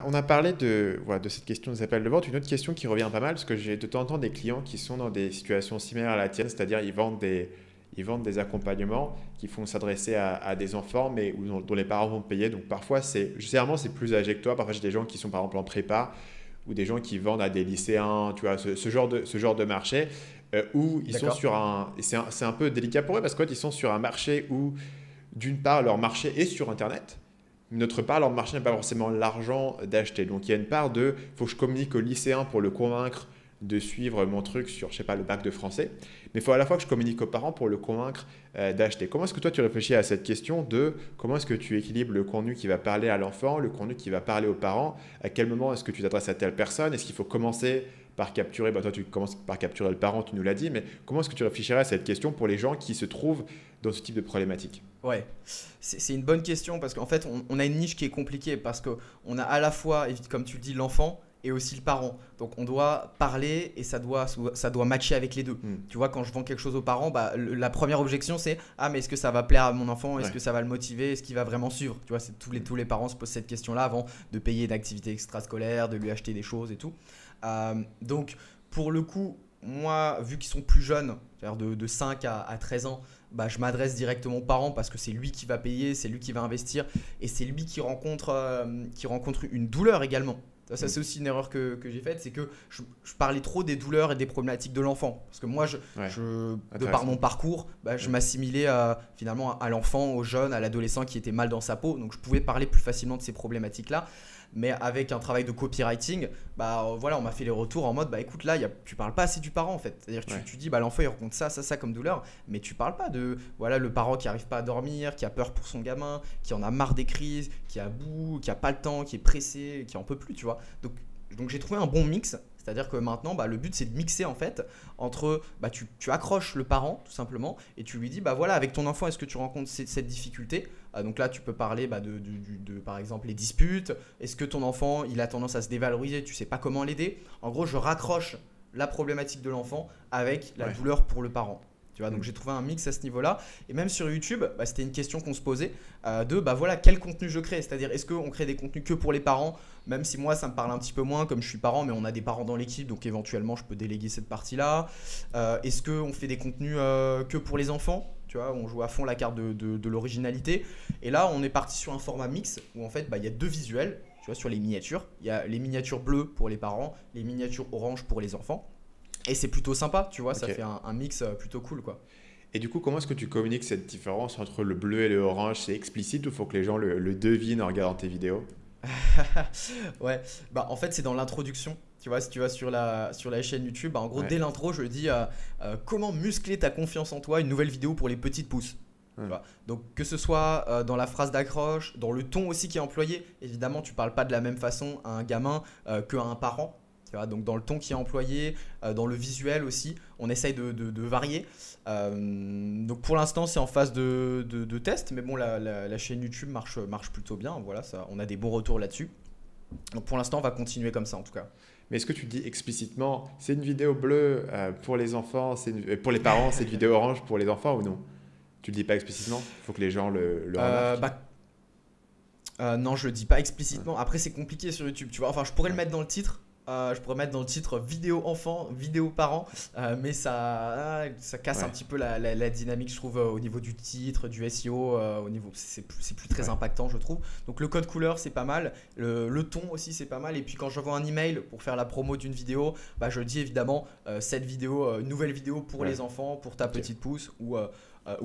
On a parlé de cette question des appels de vente. Une autre question qui revient pas mal, parce que j'ai de temps en temps des clients qui sont dans des situations similaires à la tienne, c'est-à-dire ils vendent des accompagnements qui font s'adresser à des enfants, mais dont les parents vont payer. Donc parfois, généralement, c'est plus âgé que toi. Parfois, j'ai des gens qui sont par exemple en prépa ou des gens qui vendent à des lycéens, tu vois, ce genre de marché où ils sont D'accord. sur un. C'est un peu délicat pour eux parce qu'en fait, ils sont sur un marché où, d'une part, leur marché est sur Internet. D'autre part, leur marché n'a pas forcément l'argent d'acheter. Donc il y a une part de, il faut que je communique au lycéen pour le convaincre de suivre mon truc sur, je sais pas, le bac de français. Mais il faut à la fois que je communique aux parents pour le convaincre d'acheter. Comment est-ce que toi tu réfléchis à cette question de comment est-ce que tu équilibres le contenu qui va parler à l'enfant, le contenu qui va parler aux parents? À quel moment est-ce que tu t'adresses à telle personne? Est-ce qu'il faut commencer par capturer, bah toi tu commences par capturer le parent, tu nous l'as dit, mais comment est-ce que tu réfléchirais à cette question pour les gens qui se trouvent dans ce type de problématique? Ouais, c'est une bonne question parce qu'en fait, on a une niche qui est compliquée parce qu'on a à la fois, comme tu le dis, l'enfant et aussi le parent. Donc, on doit parler et ça doit matcher avec les deux. Hmm. Tu vois, quand je vends quelque chose aux parents, bah, la première objection, c'est: ah, mais est-ce que ça va plaire à mon enfant? Est-ce Ouais. que ça va le motiver? Est-ce qu'il va vraiment suivre? Tu vois, tous les parents se posent cette question-là avant de payer d'activités extrascolaires, de lui acheter des choses et tout. Donc, pour le coup, moi, vu qu'ils sont plus jeunes, c'est-à-dire de 5 à 13 ans, bah, je m'adresse directement aux parents parce que c'est lui qui va payer, c'est lui qui va investir et c'est lui qui rencontre une douleur également. Ça, Hmm. c'est aussi une erreur que j'ai faite, c'est que je parlais trop des douleurs et des problématiques de l'enfant. Parce que moi, Ouais. de par mon Intéressant. parcours, bah, je Ouais. m'assimilais finalement à l'enfant, au jeune, à l'adolescent qui était mal dans sa peau. Donc je pouvais parler plus facilement de ces problématiques-là. Mais avec un travail de copywriting, bah, voilà, on m'a fait les retours en mode: bah écoute, là, tu parles pas assez du parent en fait. C'est-à-dire que Ouais. tu dis: bah l'enfant il rencontre ça comme douleur, mais tu parles pas de voilà le parent qui arrive pas à dormir, qui a peur pour son gamin, qui en a marre des crises, qui est à bout, qui a pas le temps, qui est pressé, qui en peut plus, tu vois. Donc j'ai trouvé un bon mix. C'est-à-dire que maintenant, bah, le but c'est de mixer en fait entre, bah, tu accroches le parent tout simplement et tu lui dis: bah voilà, avec ton enfant, est-ce que tu rencontres cette difficulté? Donc là, tu peux parler, bah, par exemple, les disputes. Est-ce que ton enfant il a tendance à se dévaloriser, tu sais pas comment l'aider? En gros, je raccroche la problématique de l'enfant avec la Ouais. douleur pour le parent. Tu vois, donc Hmm. j'ai trouvé un mix à ce niveau-là. Et même sur YouTube, bah, c'était une question qu'on se posait de bah voilà quel contenu je crée. C'est-à-dire, est-ce qu'on crée des contenus que pour les parents? Même si moi ça me parle un petit peu moins comme je suis parent, mais on a des parents dans l'équipe, donc éventuellement je peux déléguer cette partie-là. Est-ce qu'on fait des contenus que pour les enfants? Tu vois, on joue à fond la carte de l'originalité. Et là, on est parti sur un format mix où en fait, bah, il y a deux visuels. Tu vois, sur les miniatures, il y a les miniatures bleues pour les parents, les miniatures oranges pour les enfants. Et c'est plutôt sympa, tu vois, ça fait Ok. un mix plutôt cool, quoi. Et du coup, comment est-ce que tu communiques cette différence entre le bleu et le orange? C'est explicite ou il faut que les gens le devinent en regardant tes vidéos? Ouais, bah en fait c'est dans l'introduction. Tu vois, si tu vas sur la chaîne YouTube, bah, en gros Ouais. dès l'intro je dis comment muscler ta confiance en toi, une nouvelle vidéo pour les petites pousses. Tu Hmm. vois. Donc que ce soit dans la phrase d'accroche, dans le ton aussi qui est employé, évidemment tu parles pas de la même façon à un gamin qu'à un parent. Tu vois, donc dans le ton qui est employé, dans le visuel aussi, on essaye de varier. Donc pour l'instant c'est en phase de test, mais bon la chaîne YouTube marche plutôt bien. Voilà, ça, on a des bons retours là-dessus. Donc pour l'instant on va continuer comme ça en tout cas. Mais est-ce que tu dis explicitement, c'est une vidéo bleue pour les enfants, pour les parents, c'est une vidéo orange pour les enfants ou non? Tu le dis pas explicitement? Il faut que les gens le remarquent. Bah, non, je le dis pas Hmm. explicitement. Après, c'est compliqué sur YouTube, tu vois. Enfin, je pourrais le Ouais. mettre dans le titre. Je pourrais mettre dans le titre vidéo enfant, vidéo parent, mais ça casse un Ouais. petit peu la dynamique, je trouve, au niveau du titre, du SEO, au niveau, c'est plus très Ouais. impactant, je trouve. Donc le code couleur, c'est pas mal, le ton aussi, c'est pas mal. Et puis quand j'envoie un email pour faire la promo d'une vidéo, bah, je dis évidemment cette vidéo, nouvelle vidéo pour Ouais. les enfants, pour ta Ok. petite pouce ou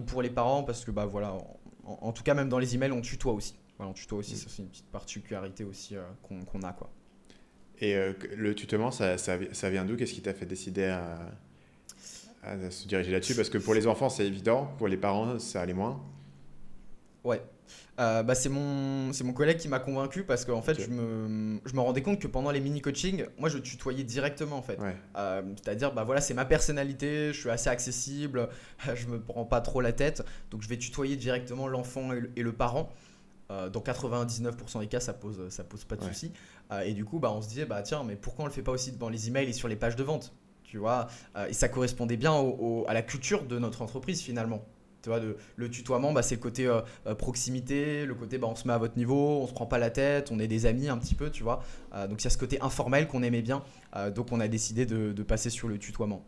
pour les parents, parce que bah voilà, en tout cas même dans les emails, on tutoie aussi. Voilà, on tutoie aussi, Hmm. ça c'est une petite particularité aussi qu'on a quoi. Et le tutoiement, ça vient d'où? Qu'est-ce qui t'a fait décider à se diriger là-dessus? Parce que pour les enfants, c'est évident, pour les parents, ça allait moins. Ouais. Bah c'est mon collègue qui m'a convaincu parce qu'en fait Ok. je me rendais compte que pendant les mini coachings moi je tutoyais directement en fait. Ouais. C'est-à-dire bah voilà c'est ma personnalité, je suis assez accessible, je me prends pas trop la tête donc je vais tutoyer directement l'enfant et le parent. Dans 99% des cas ça pose pas de Ouais. souci. Et du coup bah on se disait bah tiens mais pourquoi on le fait pas aussi dans les emails et sur les pages de vente, tu vois. Et ça correspondait bien à la culture de notre entreprise finalement. Tu vois, le tutoiement, c'est le côté proximité, le côté on se met à votre niveau, on se prend pas la tête, on est des amis un petit peu, tu vois. Donc il y a ce côté informel qu'on aimait bien, donc on a décidé de passer sur le tutoiement.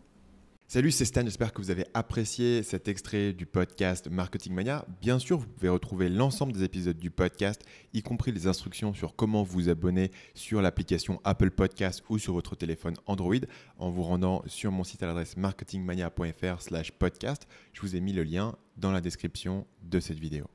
Salut, c'est Stan, j'espère que vous avez apprécié cet extrait du podcast Marketing Mania. Bien sûr, vous pouvez retrouver l'ensemble des épisodes du podcast, y compris les instructions sur comment vous abonner sur l'application Apple Podcast ou sur votre téléphone Android en vous rendant sur mon site à l'adresse marketingmania.fr/podcast. Je vous ai mis le lien dans la description de cette vidéo.